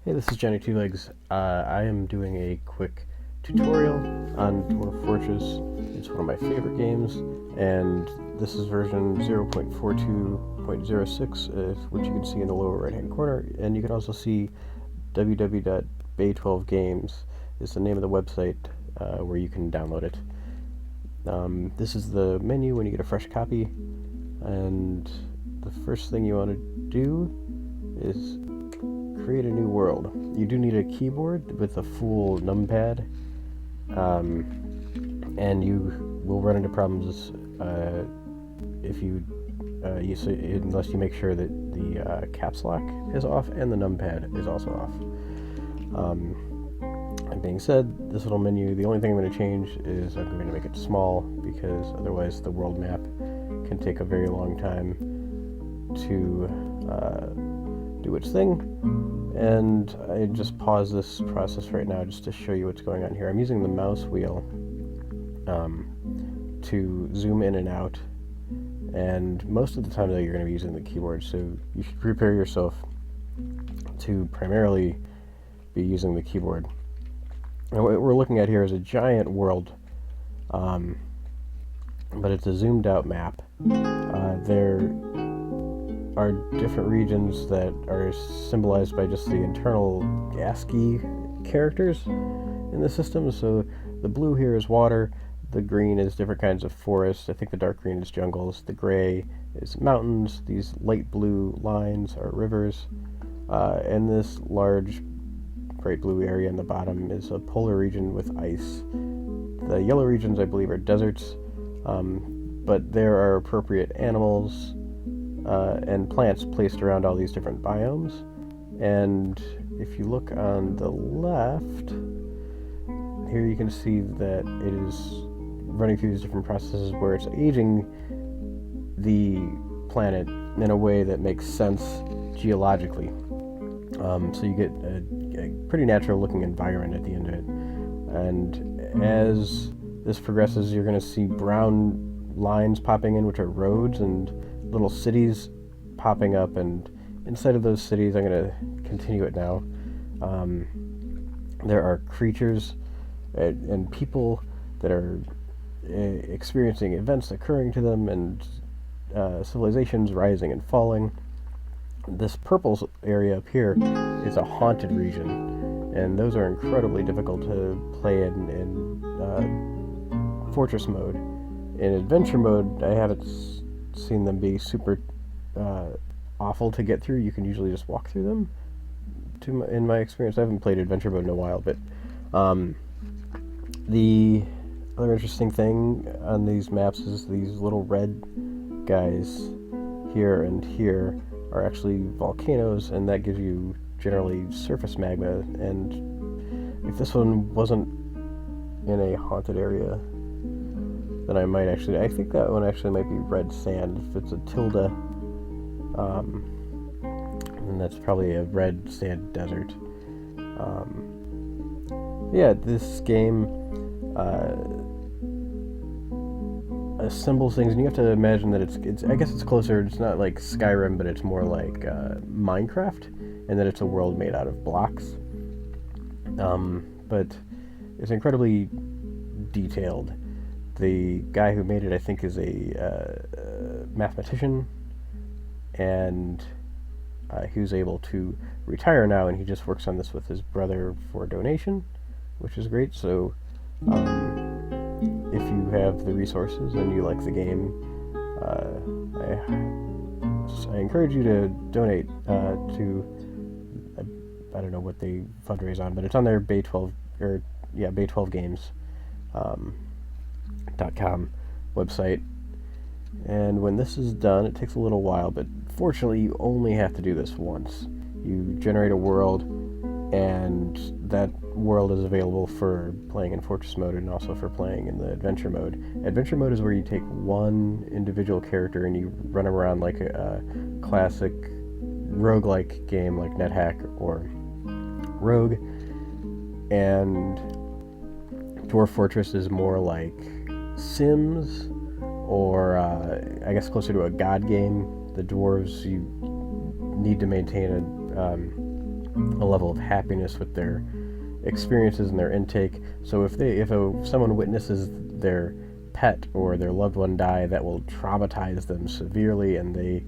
Hey, this is Johnny Two Legs. I am doing a quick tutorial on Dwarf Fortress. It's one of my favorite games, and this is version 0.42.06, which you can see in the lower right-hand corner, and you can also see www.bay12games is the name of the website where you can download it. This is the menu when you get a fresh copy, and the first thing you want to do is create a new world. You do need a keyboard with a full numpad, and you will run into problems if you unless you make sure that the caps lock is off and the numpad is also off. That being said, this little menu, the only thing I'm going to change is I'm going to make it small, because otherwise the world map can take a very long time to do its thing. And I just pause this process right now just to show you what's going on here. I'm using the mouse wheel to zoom in and out, and most of the time though you're going to be using the keyboard, so you should prepare yourself to primarily be using the keyboard. And what we're looking at here is a giant world, but it's a zoomed out map. There are different regions that are symbolized by just the internal ASCII characters in the system. So the blue here is water, the green is different kinds of forests, I think the dark green is jungles, the gray is mountains, these light blue lines are rivers, and this large bright blue area in the bottom is a polar region with ice. The yellow regions, I believe, are deserts, but there are appropriate animals and plants placed around all these different biomes. And if you look on the left, here you can see that it is running through these different processes where it's aging the planet in a way that makes sense geologically. So you get a pretty natural looking environment at the end of it. And as this progresses, you're going to see brown lines popping in, which are roads, and little cities popping up, and inside of those cities, I'm going to continue it now, there are creatures and people that are experiencing events occurring to them, and civilizations rising and falling. This purple area up here is a haunted region, and those are incredibly difficult to play in fortress mode. In adventure mode, I haven't seen them be super awful to get through. You can usually just walk through them. In my experience, I haven't played adventure mode in a while, but the other interesting thing on these maps is these little red guys here and here are actually volcanoes, and that gives you generally surface magma. And if this one wasn't in a haunted area, then I think that one actually might be red sand. If it's a tilde, then that's probably a red sand desert. Yeah, this game assembles things, and you have to imagine that it's I guess it's closer, it's not like Skyrim, but it's more like Minecraft, and that it's a world made out of blocks. But it's incredibly detailed. The guy who made it, I think, is a mathematician, and he was able to retire now, and he just works on this with his brother for donation, which is great. So if you have the resources and you like the game, I encourage you to donate to, I don't know what they fundraise on, but it's on their bay12games.com website. And when this is done, it takes a little while, but fortunately you only have to do this once. You generate a world, and that world is available for playing in Fortress mode and also for playing in the Adventure mode. Adventure mode is where you take one individual character and you run around like a classic roguelike game like NetHack or Rogue, and Dwarf Fortress is more like Sims, or I guess closer to a god game. The dwarves, you need to maintain a level of happiness with their experiences and their intake. So if someone witnesses their pet or their loved one die, that will traumatize them severely, and they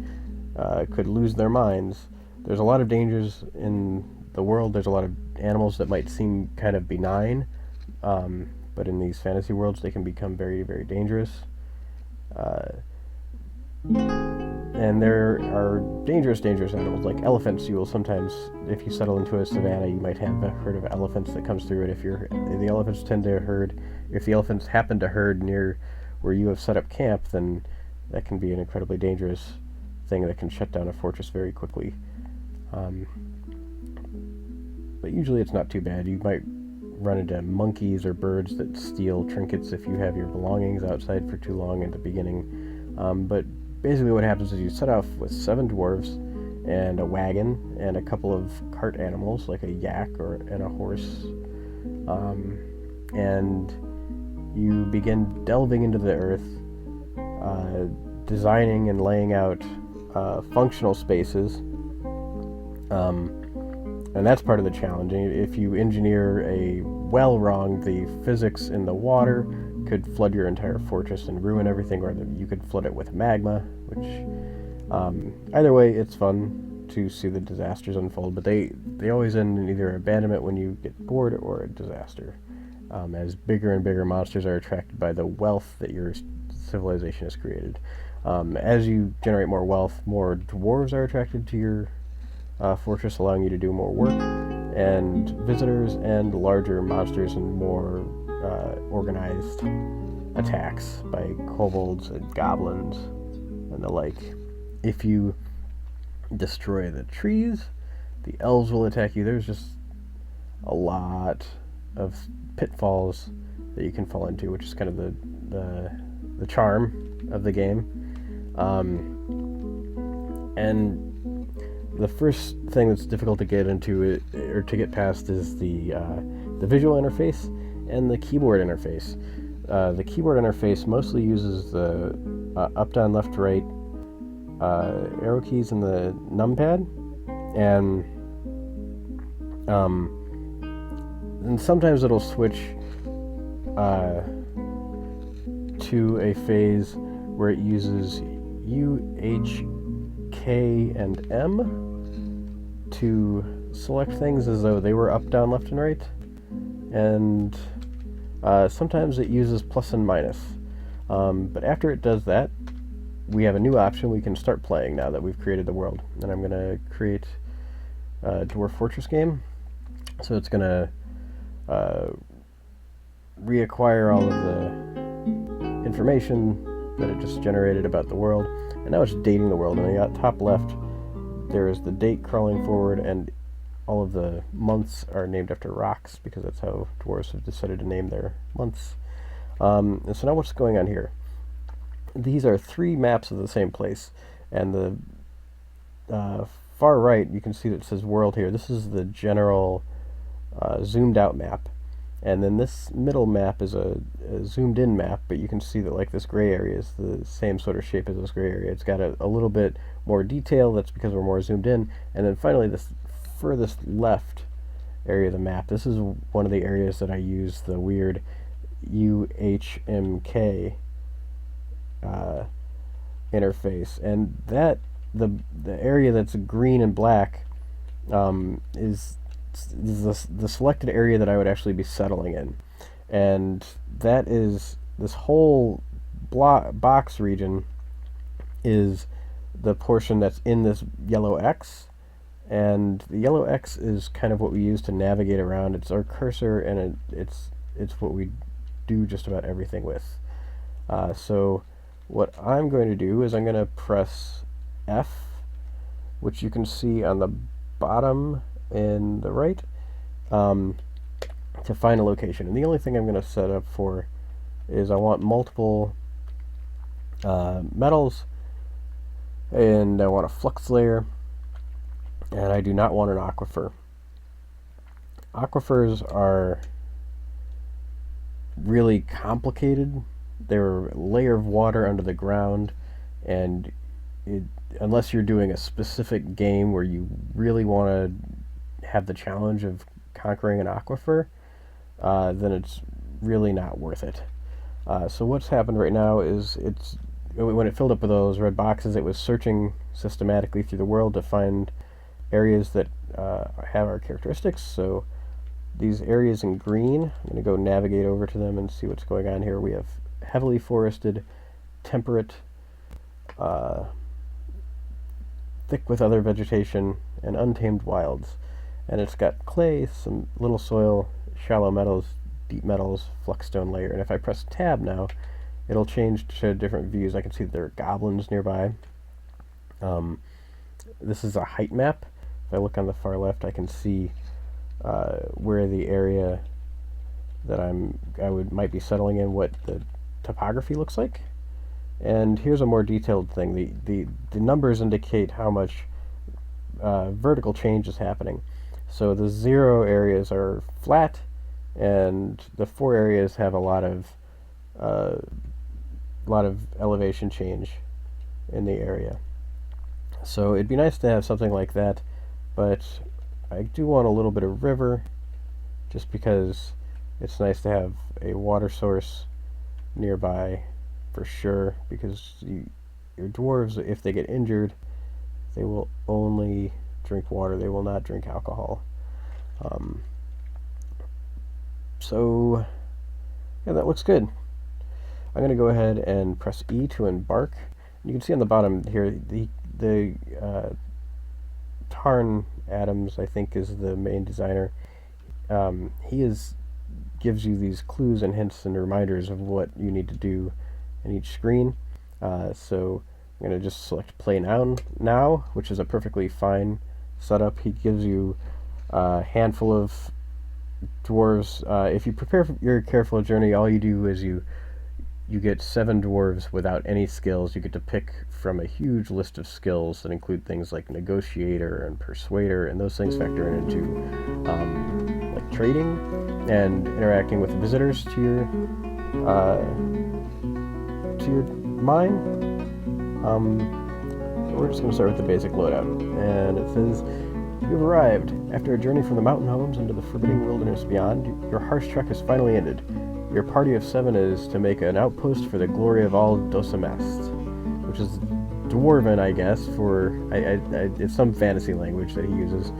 could lose their minds. There's a lot of dangers in the world. There's a lot of animals that might seem kind of benign, but in these fantasy worlds they can become very, very dangerous. And there are dangerous animals like elephants. You will sometimes, if you settle into a savanna, you might have a herd of elephants that comes through it. If the elephants happen to herd near where you have set up camp, then that can be an incredibly dangerous thing that can shut down a fortress very quickly. But usually it's not too bad. You might run into monkeys or birds that steal trinkets if you have your belongings outside for too long at the beginning. But basically what happens is you set off with 7 dwarves and a wagon and a couple of cart animals like a yak and a horse, and you begin delving into the earth, designing and laying out functional spaces, and that's part of the challenge. If you engineer a well wrong, the physics in the water could flood your entire fortress and ruin everything, or you could flood it with magma, which either way it's fun to see the disasters unfold, but they always end in either abandonment when you get bored or a disaster, as bigger and bigger monsters are attracted by the wealth that your civilization has created. As you generate more wealth, more dwarves are attracted to your fortress, allowing you to do more work, and visitors, and larger monsters, and more organized attacks by kobolds and goblins and the like. If you destroy the trees, the elves will attack you. There's just a lot of pitfalls that you can fall into, which is kind of the charm of the game. And the first thing that's difficult to get into or to get past is the visual interface and the keyboard interface. The keyboard interface mostly uses the up, down, left, right arrow keys and the numpad, and sometimes it'll switch to a phase where it uses U, H, K, and M to select things as though they were up, down, left, and right, and sometimes it uses plus and minus. But after it does that, we have a new option. We can start playing now that we've created the world. And I'm going to create a Dwarf Fortress game. So it's going to reacquire all of the information that it just generated about the world. And now it's dating the world. And on the top left, there is the date crawling forward, and all of the months are named after rocks, because that's how dwarves have decided to name their months. And so now what's going on here? These are 3 maps of the same place, and the far right, you can see that it says world here. This is the general zoomed out map, and then this middle map is a zoomed in map, but you can see that like this gray area is the same sort of shape as this gray area. It's got a little bit more detail. That's because we're more zoomed in. And then finally this furthest left area of the map, this is one of the areas that I use the weird UHMK interface, and that the area that's green and black is the selected area that I would actually be settling in, and that is this whole box region is the portion that's in this yellow X, and the yellow X is kind of what we use to navigate around. It's our cursor, and it's what we do just about everything with. So what I'm going to do is I'm going to press F, which you can see on the bottom and the right, to find a location. And the only thing I'm going to set up for is I want multiple metals, and I want a flux layer, and I do not want an aquifer. Aquifers are really complicated. They're a layer of water under the ground, and unless you're doing a specific game where you really want to have the challenge of conquering an aquifer, then it's really not worth it. So what's happened right now is when it filled up with those red boxes, it was searching systematically through the world to find areas that have our characteristics. So these areas in green, I'm going to go navigate over to them and see what's going on here. We have heavily forested, temperate, thick with other vegetation, and untamed wilds. And it's got clay, some little soil, shallow metals, deep metals, flux stone layer. And if I press tab now, it'll change to different views. I can see that there are goblins nearby. This is a height map. If I look on the far left, I can see where the area that might be settling in, what the topography looks like. And here's a more detailed thing. The numbers indicate how much vertical change is happening. So the 0 areas are flat, and the 4 areas have a lot of elevation change in the area. So it'd be nice to have something like that, but I do want a little bit of river, just because it's nice to have a water source nearby for sure, because your dwarves, if they get injured, they will only drink water. They will not drink alcohol. So yeah, that looks good. I'm going to go ahead and press E to embark. You can see on the bottom here, the Tarn Adams, I think, is the main designer. He gives you these clues and hints and reminders of what you need to do in each screen. So I'm going to just select play now, which is a perfectly fine setup. He gives you a handful of dwarves. If you prepare for your careful journey, all you do is you get 7 dwarves without any skills. You get to pick from a huge list of skills that include things like negotiator and persuader, and those things factor into like trading and interacting with visitors to your mine. We're just going to start with the basic loadout, and it says, "You've arrived. After a journey from the mountain homes into the forbidding wilderness beyond, your harsh trek has finally ended. Your party of 7 is to make an outpost for the glory of all Dosamast," which is Dwarven, I guess, it's some fantasy language that he uses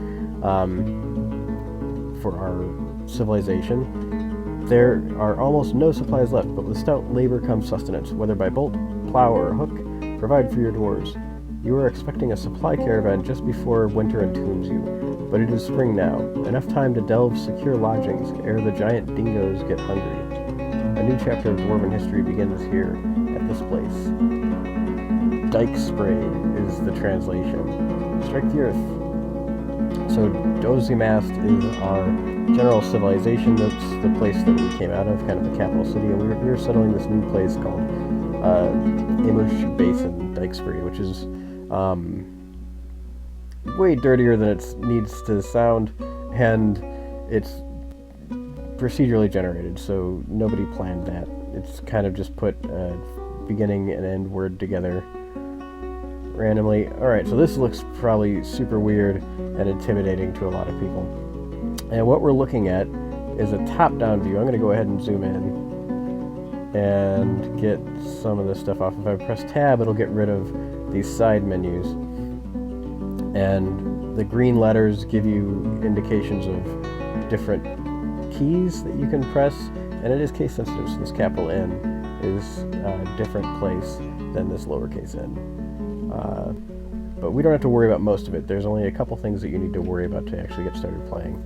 for our civilization. There are almost no supplies left, but with stout labor comes sustenance, whether by bolt, plow, or hook. Provide for your dwarves. You are expecting a supply caravan just before winter entombs you, but it is spring now, enough time to delve secure lodgings ere the giant dingoes get hungry. A new chapter of Dwarven history begins here, at this place. Dike spray is the translation. Strike the earth. So Dozimast is our general civilization. That's the place that we came out of, kind of the capital city, and we were settling this new place called Imush Basin, Dike spray, which is way dirtier than it needs to sound, and it's procedurally generated, so nobody planned that. It's kind of just put a beginning and end word together randomly. Alright, so this looks probably super weird and intimidating to a lot of people. And what we're looking at is a top-down view. I'm going to go ahead and zoom in and get some of this stuff off. If I press tab, it'll get rid of these side menus. And the green letters give you indications of different keys that you can press, and it is case sensitive, so this capital N is a different place than this lowercase n. But we don't have to worry about most of it. There's only a couple things that you need to worry about to actually get started playing.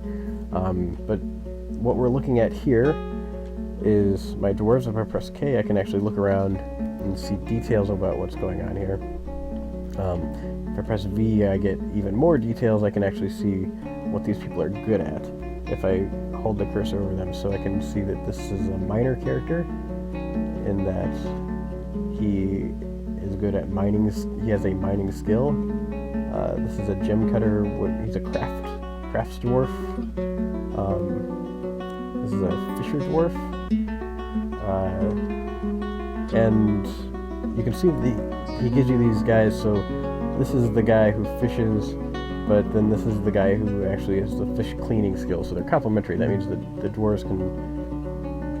But what we're looking at here is my dwarves. If I press K, I can actually look around and see details about what's going on here. If I press V, I get even more details. I can actually see what these people are good at if I hold the cursor over them, so I can see that this is a minor character in that he is good at mining. He has a mining skill. This is a gem cutter. He's a crafts dwarf. This is a fisher dwarf. And you can see he gives you these guys. So this is the guy who fishes but then this is the guy who actually has the fish cleaning skills, so they're complementary. That means that the dwarves can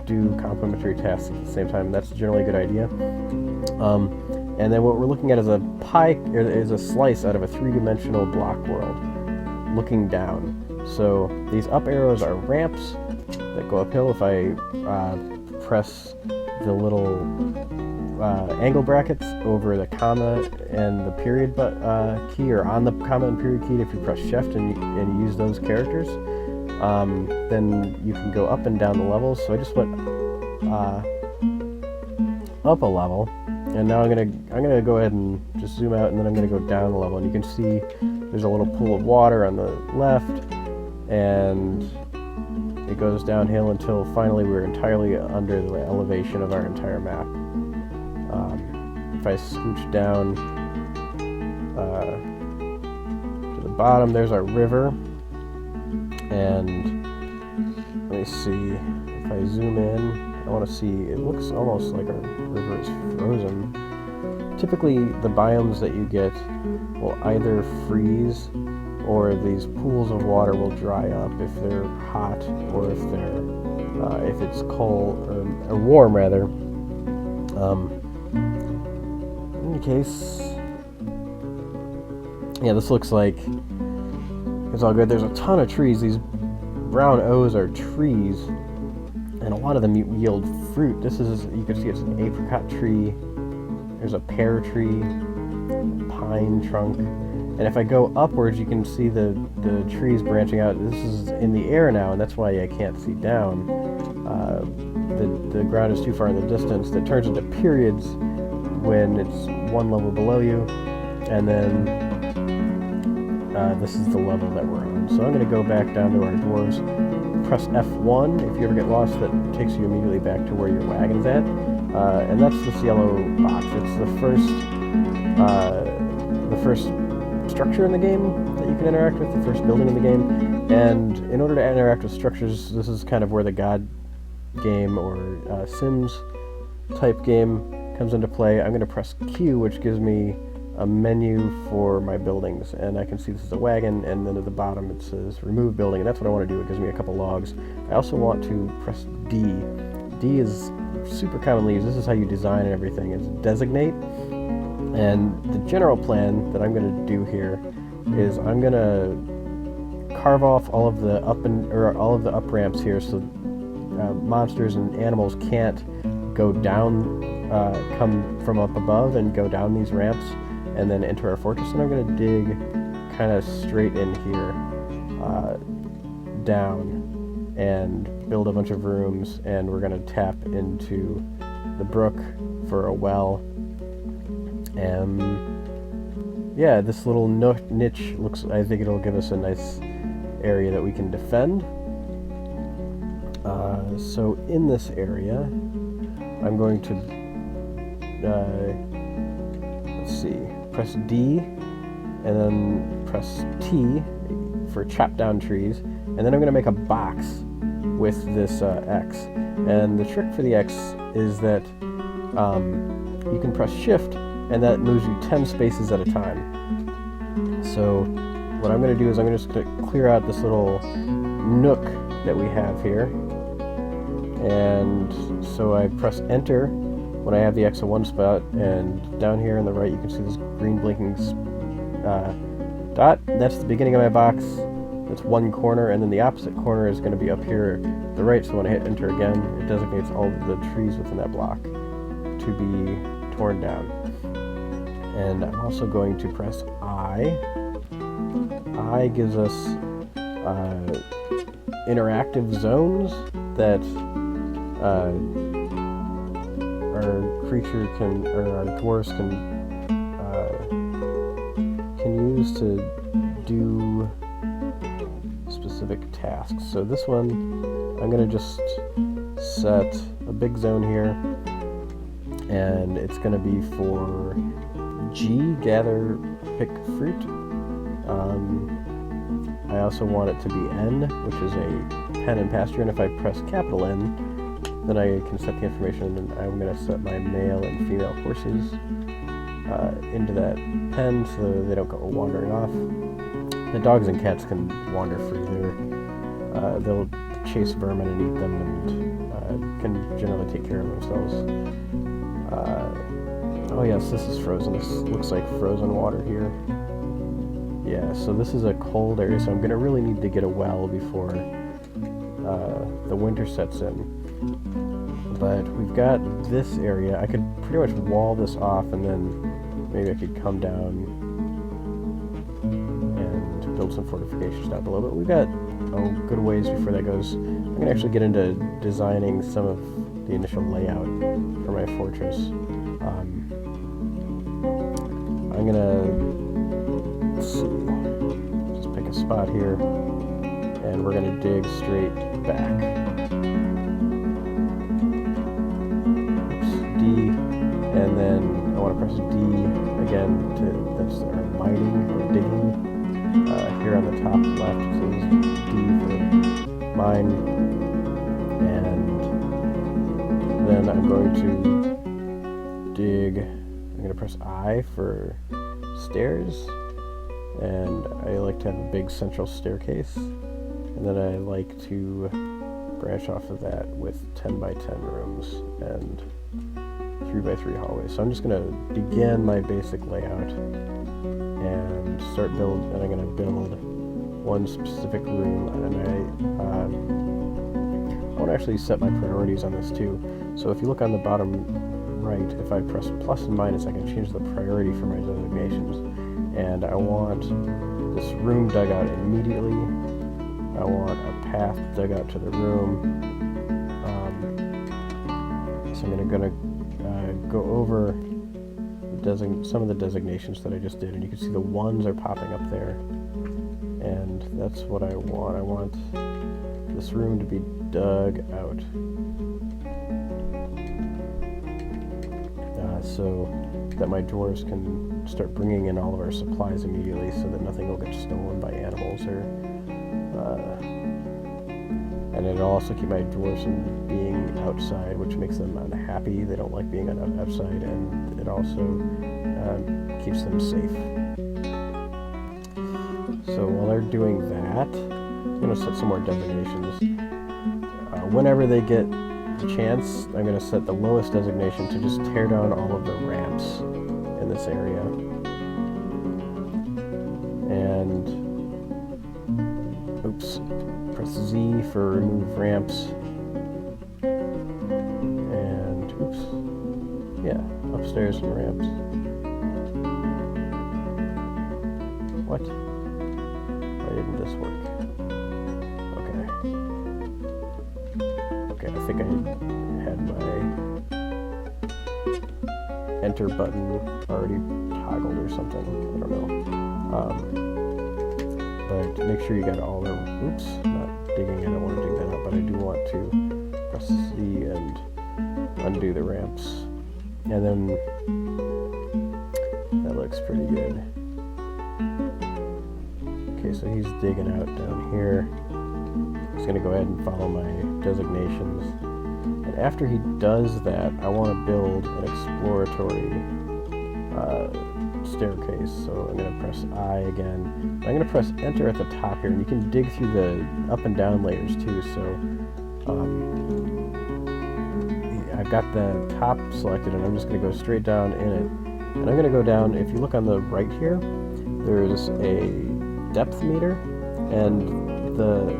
do complementary tasks at the same time. That's generally a good idea. And then what we're looking at is a slice out of a three-dimensional block world, looking down. So these up arrows are ramps that go uphill. If I press the little angle brackets over the comma and the period key, or on the comma and period key, if you press shift and you use those characters, then you can go up and down the levels. So I just went up a level, and now I'm gonna go ahead and just zoom out, and then I'm gonna go down the level, and you can see there's a little pool of water on the left, and it goes downhill until finally we're entirely under the elevation of our entire map. If I scooch down to the bottom, there's our river, and let me see, if I zoom in, I want to see, it looks almost like our river is frozen. Typically the biomes that you get will either freeze, or these pools of water will dry up if they're hot, or if it's cold, or warm rather. In any case, yeah, this looks like it's all good. There's a ton of trees. These brown O's are trees, and a lot of them yield fruit. This is, you can see it's an apricot tree. There's a pear tree, pine trunk. And if I go upwards, you can see the trees branching out. This is in the air now, and that's why I can't see down. The ground is too far in the distance. That turns into periods when it's one level below you, and then this is the level that we're on. So I'm going to go back down to our dwarves. Press F1 if you ever get lost. That takes you immediately back to where your wagon's at, and that's this yellow box. It's the first structure in the game that you can interact with, the first building in the game. And in order to interact with structures, this is kind of where the God game or Sims type game comes into play. I'm going to press Q, which gives me a menu for my buildings, and I can see this is a wagon, and then at the bottom it says remove building, and that's what I want to do. It gives me a couple logs. I also want to press D. D is super commonly used. This is how you design and everything. It's designate. And the general plan that I'm going to do here is I'm going to carve off all of the up ramps here, so monsters and animals can't go down, come from up above and go down these ramps and then enter our fortress. And I'm going to dig kind of straight in here, down, and build a bunch of rooms, and we're going to tap into the brook for a well. And yeah, this little niche looks, I think it'll give us a nice area that we can defend. So in this area, I'm going to, let's see, press D, and then press T for chop down trees, and then I'm going to make a box with this X. And the trick for the X is that you can press Shift, and that moves you 10 spaces at a time. So what I'm going to do is I'm just going to clear out this little nook that we have here. And so I press Enter when I have the X in one spot, and down here on the right you can see this green blinking dot. That's the beginning of my box. That's one corner, and then the opposite corner is going to be up here to the right, so when I hit Enter again, it designates all of the trees within that block to be torn down. And I'm also going to press I. I gives us interactive zones that our creature can, or our dwarves can use to do specific tasks. So this one, I'm going to just set a big zone here, and it's going to be for G, gather, pick fruit. I also want it to be N, which is a pen and pasture, and if I press capital N, then I can set the information, and I'm going to set my male and female horses into that pen so they don't go wandering off. The dogs and cats can wander free. They'll chase vermin and eat them, and can generally take care of themselves. Oh yes, this is frozen. This looks like frozen water here. Yeah, so this is a cold area, so I'm going to really need to get a well before the winter sets in. But we've got this area. I could pretty much wall this off, and then maybe I could come down and build some fortifications down below. But we've got good ways before that goes. I'm going to actually get into designing some of the initial layout for my fortress. I'm going to, let's see, just pick a spot here, and we're going to dig straight back. Oops, D, and then I want to press D again that's our mining or digging. Here on the top left it says D for mine, and then I'm going to dig. I'm going to press I for stairs, and I like to have a big central staircase, and then I like to branch off of that with 10 by 10 rooms and 3 by 3 hallways. So I'm just going to begin my basic layout and start build, and I'm going to build one specific room, and I want to actually set my priorities on this too. So if you look on the bottom right, if I press plus and minus, I can change the priority for my designations. And I want this room dug out immediately. I want a path dug out to the room. So I'm gonna go over some of the designations that I just did, and you can see the ones are popping up there. And that's what I want. I want this room to be dug out. So that my dwarves can start bringing in all of our supplies immediately, so that nothing will get stolen by animals, and it'll also keep my dwarves from being outside, which makes them unhappy. They don't like being outside, and it also keeps them safe. So while they're doing that, I'm going to set some more designations. Whenever they get the chance, I'm going to set the lowest designation to just tear down all of the ramps in this area. And, oops, press Z for remove ramps. And, oops, yeah, upstairs and ramps. What? Why didn't this work? Okay, I think I had my enter button already toggled or something. I don't know. But make sure you got all the, oops, not digging, I don't want to dig that out, but I do want to press C and undo the ramps. And then that looks pretty good. Okay, so he's digging out down here. He's going to go ahead and follow my designations. And after he does that, I want to build an exploratory staircase. So I'm going to press I again. I'm going to press enter at the top here, and you can dig through the up and down layers too. So I've got the top selected, and I'm just going to go straight down in it. And I'm going to go down, if you look on the right here, there's a depth meter, and the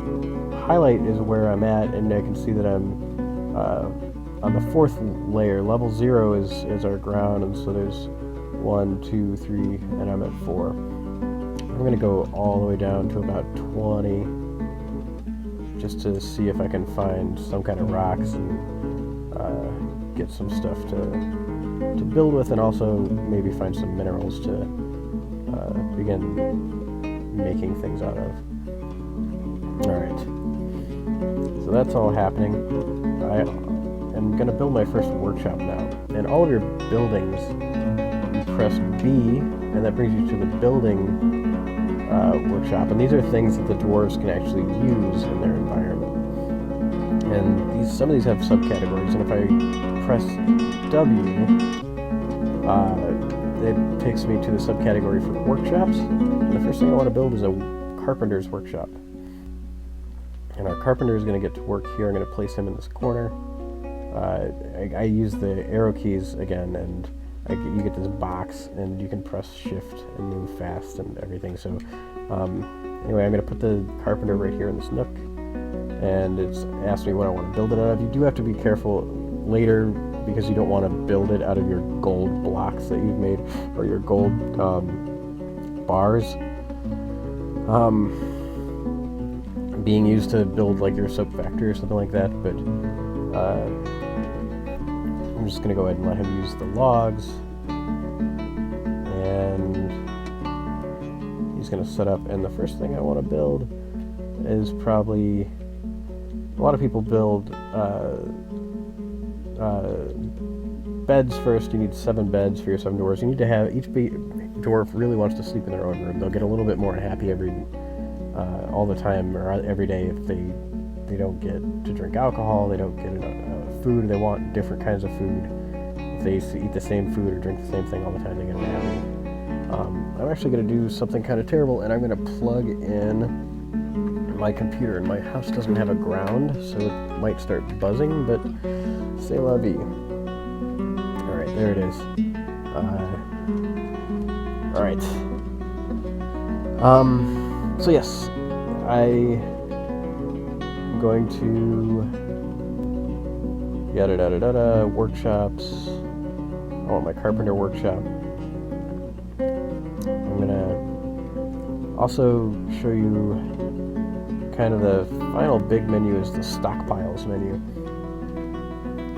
highlight is where I'm at, and I can see that I'm on the 4th layer. Level 0 is our ground, and so there's 1, 2, 3, and I'm at 4. I'm going to go all the way down to about 20, just to see if I can find some kind of rocks and get some stuff to build with, and also maybe find some minerals to begin making things out of. Alright, so that's all happening. I am going to build my first workshop now, and all of your buildings, you press B, and that brings you to the building workshop, and these are things that the dwarves can actually use in their environment. And some of these have subcategories, and if I press W, it takes me to the subcategory for workshops. And the first thing I want to build is a carpenter's workshop. And our carpenter is going to get to work here. I'm going to place him in this corner. I use the arrow keys again, and you get this box, and you can press shift and move fast and everything. So anyway, I'm going to put the carpenter right here in this nook, and it's asked me what I want to build it out of. You do have to be careful later, because you don't want to build it out of your gold blocks that you've made, or your gold bars being used to build like your soap factory or something like that. But I'm just gonna go ahead and let him use the logs, and he's gonna set up. And the first thing I want to build is probably, a lot of people build beds first. You need 7 beds for your 7 dwarves. You need to have, each dwarf really wants to sleep in their own room. They'll get a little bit more happy all the time, or every day, if they don't get to drink alcohol, they don't get enough food, they want different kinds of food. If they eat the same food or drink the same thing all the time, they get unhappy. I'm actually going to do something kind of terrible, and I'm going to plug in my computer, and my house doesn't have a ground, so it might start buzzing, but c'est la vie. Alright, there it is. Alright. So yes, I'm going to yada da da da workshops. I want my carpenter workshop. I'm gonna also show you kind of the final big menu is the stockpiles menu.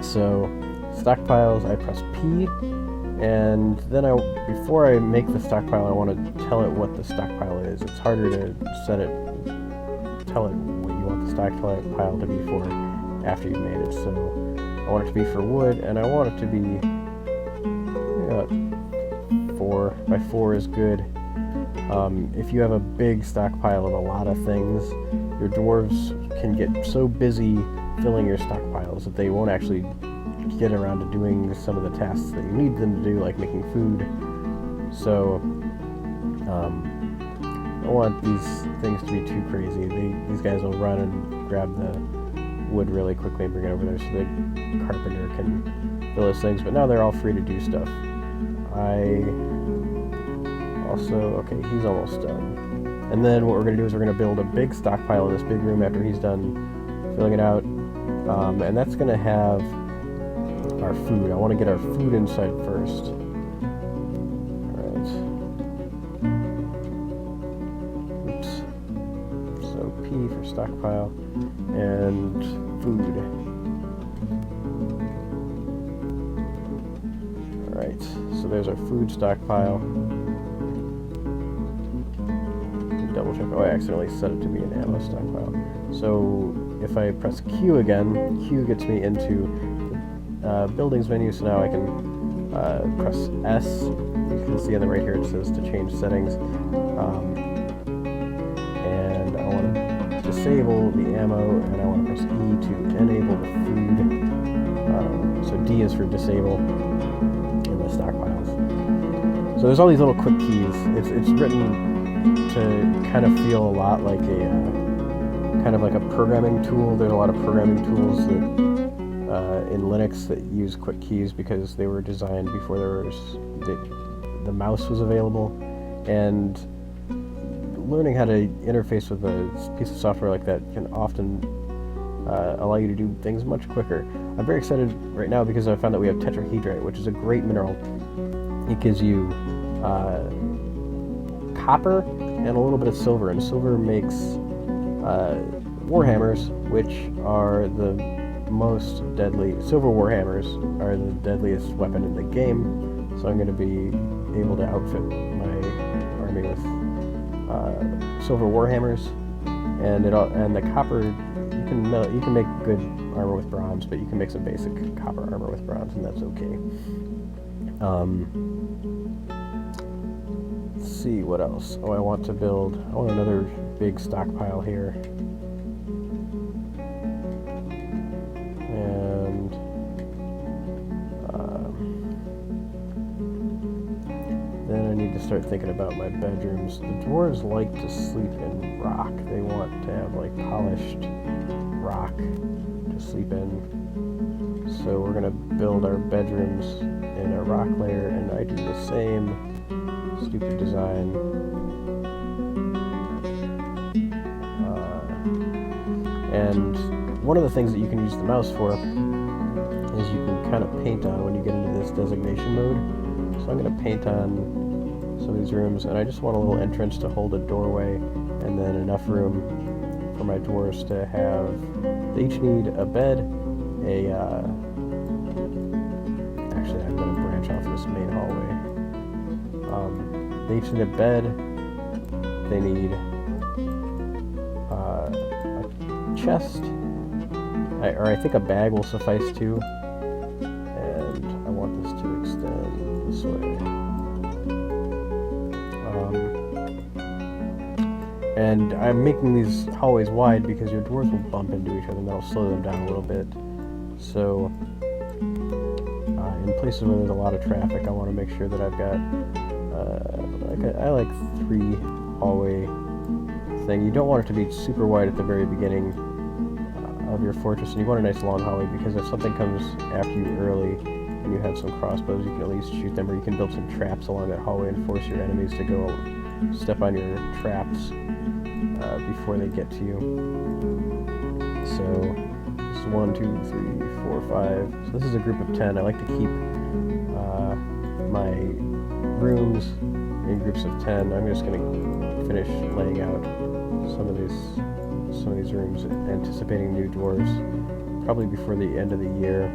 So stockpiles, I press P, and then before I make the stockpile, I want to tell it what the stockpile is. It's harder to tell it what you want the stockpile to be for after you've made it. So I want it to be for wood, and I want it to be 4 by 4 is good. If you have a big stockpile of a lot of things, your dwarves can get so busy filling your stockpiles that they won't actually get around to doing some of the tasks that you need them to do, like making food. So I don't want these things to be too crazy. These guys will run and grab the wood really quickly and bring it over there, so the carpenter can fill his things. But now they're all free to do stuff. Okay, he's almost done. And then what we're going to do is we're going to build a big stockpile in this big room after he's done filling it out. And that's going to have our food. I want to get our food inside first. Alright. Oops. So P for stockpile and food. Alright, so there's our food stockpile. Double check. Oh, I accidentally set it to be an ammo stockpile. So if I press Q again, Q gets me into buildings menu, so now I can press S. You can see on the right here it says to change settings, and I want to disable the ammo, and I want to press E to enable the food. So D is for disable in the stockpiles. So there's all these little quick keys. It's written to kind of feel a lot like a programming tool. There's a lot of programming tools that in Linux that use quick keys because they were designed before the mouse was available, and learning how to interface with a piece of software like that can often allow you to do things much quicker. I'm very excited right now because I found that we have tetrahedrite, which is a great mineral. It gives you copper and a little bit of silver, and silver makes warhammers, which are the most deadly. Silver warhammers are the deadliest weapon in the game, so I'm going to be able to outfit my army with silver warhammers, and the copper. You can make good armor with bronze, but you can make some basic copper armor with bronze, and that's okay. Let's see what else. I want another big stockpile here. And then I need to start start thinking about my bedrooms. The dwarves like to sleep in rock. They want to have like polished rock to sleep in. So we're gonna build our bedrooms in a rock layer, and I do the same stupid design. And one of the things that you can use the mouse for is you can kind of paint on when you get into this designation mode. So I'm going to paint on some of these rooms, and I just want a little entrance to hold a doorway, and then enough room for my dwarves to have. They each need a bed, actually I'm going to branch off this main hallway. They each need a bed, they need a chest, or I think a bag will suffice too. And I want this to extend this way. And I'm making these hallways wide because your dwarves will bump into each other and that'll slow them down a little bit. So in places where there's a lot of traffic, I want to make sure that I've got I like 3 hallway thing. You don't want it to be super wide at the very beginning of your fortress, and you want a nice long hallway because if something comes after you early and you have some crossbows, you can at least shoot them, or you can build some traps along that hallway and force your enemies to go step on your traps before they get to you. So this is 1, 2, 3, 4, 5. So this is a group of 10. I like to keep my rooms in groups of 10. I'm just going to finish laying out some of these rooms, anticipating new dwarves. Probably before the end of the year,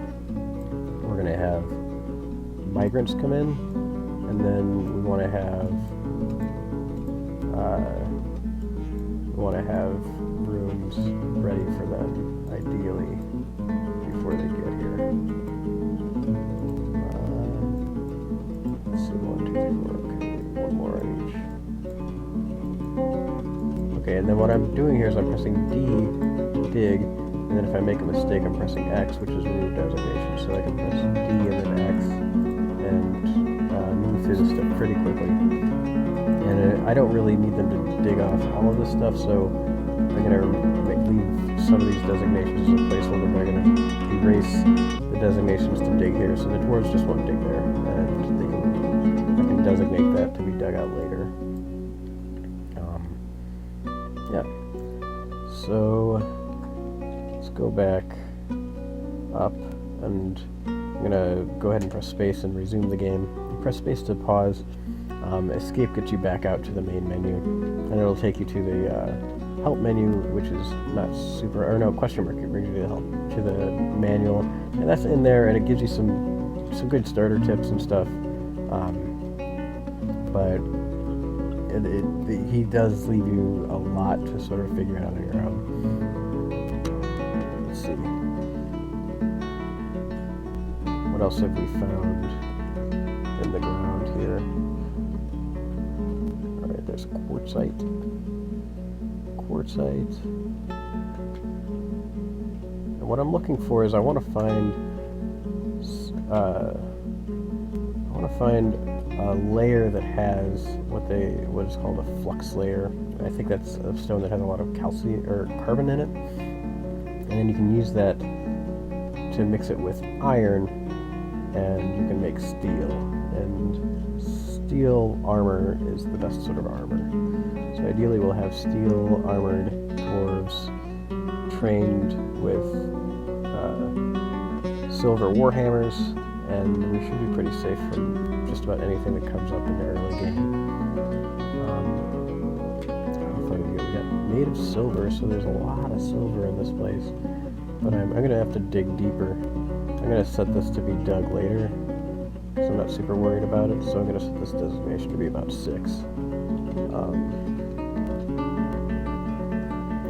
we're going to have migrants come in, and then we want to have rooms ready for them, ideally, before they get here. Let's see, 1, 2, 3, 4. Okay, 1 more on each. Okay, and then what I'm doing here is I'm pressing D to dig, and then if I make a mistake, I'm pressing X, which is remove designation. So I can press D and then X, and move through this stuff pretty quickly. And I don't really need them to dig off all of this stuff, so I'm going to leave some of these designations as a placeholder, but I'm going to erase the designations to dig here, so the dwarves just won't dig there, and I can designate that to be dug out later. Yeah. So let's go back up, and I'm going to go ahead and press space and resume the game. Press space to pause. Escape gets you back out to the main menu, and it'll take you to the help menu, which is not super, or no, question mark, it brings you to the manual, and that's in there, and it gives you some good starter tips and stuff, but he does leave you a lot to sort of figure out on your own. Let's see. What else have we found in the ground here? Alright, there's quartzite. And what I'm looking for is I want to find a layer that has what is called a flux layer. I think that's a stone that has a lot of calcium or carbon in it, and then you can use that to mix it with iron, and you can make steel. And steel armor is the best sort of armor. So ideally, we'll have steel armored dwarves trained with silver warhammers, and we should be pretty safe from just about anything that comes up in the early game. How far did we go? We got made of silver, so there's a lot of silver in this place. But I'm going to have to dig deeper. I'm going to set this to be dug later, because I'm not super worried about it, so I'm going to set this designation to be about 6.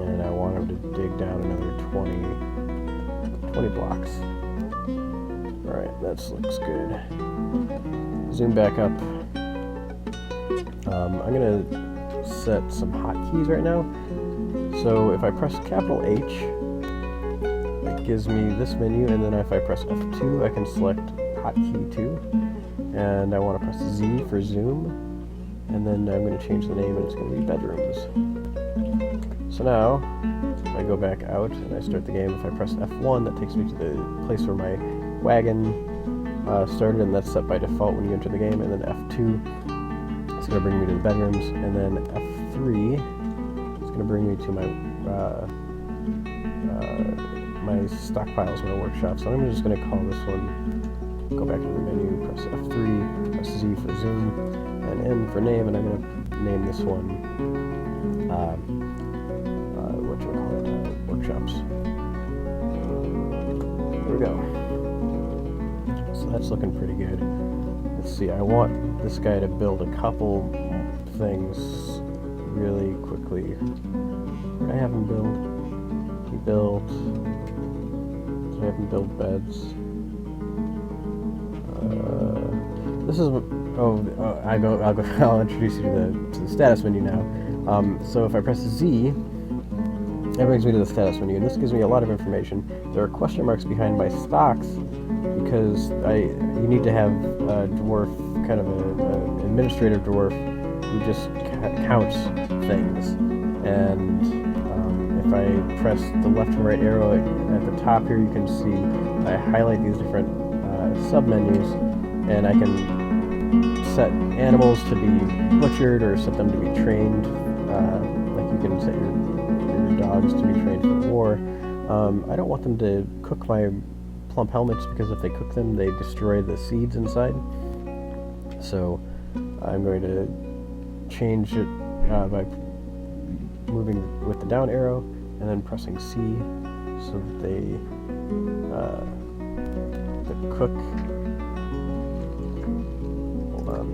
And I want him to dig down another 20 blocks. Alright, that looks good. Zoom back up. I'm going to set some hotkeys right now. So if I press capital H, it gives me this menu, and then if I press F2, I can select hotkey 2. And I want to press Z for zoom, and then I'm going to change the name, and it's going to be bedrooms. So now, if I go back out and I start the game, if I press F1, that takes me to the place where my wagon started, and that's set by default when you enter the game, and then F2 is going to bring me to the bedrooms, and then F3 is going to bring me to my my stockpiles, my workshop. So I'm just going to call this one, go back to the menu, press F3, press Z for zoom, and N for name, and I'm going to name this one, workshops. There we go. So that's looking pretty good. Let's see, I want this guy to build a couple things really quickly. What did I have him build? He built... Did I have him build beds? This is... I'll introduce you to the status menu now. So if I press Z, that brings me to the status menu, and this gives me a lot of information. There are question marks behind my stocks because you need to have a dwarf, kind of an administrative dwarf, who just counts things. And if I press the left and right arrow at the top here, you can see I highlight these different sub-menus, and I can set animals to be butchered or set them to be trained. Like you can set your dogs to be trained for war. I don't want them to cook my plump helmets because if they cook them, they destroy the seeds inside. So I'm going to change it by moving with the down arrow and then pressing C so that they cook. Hold on.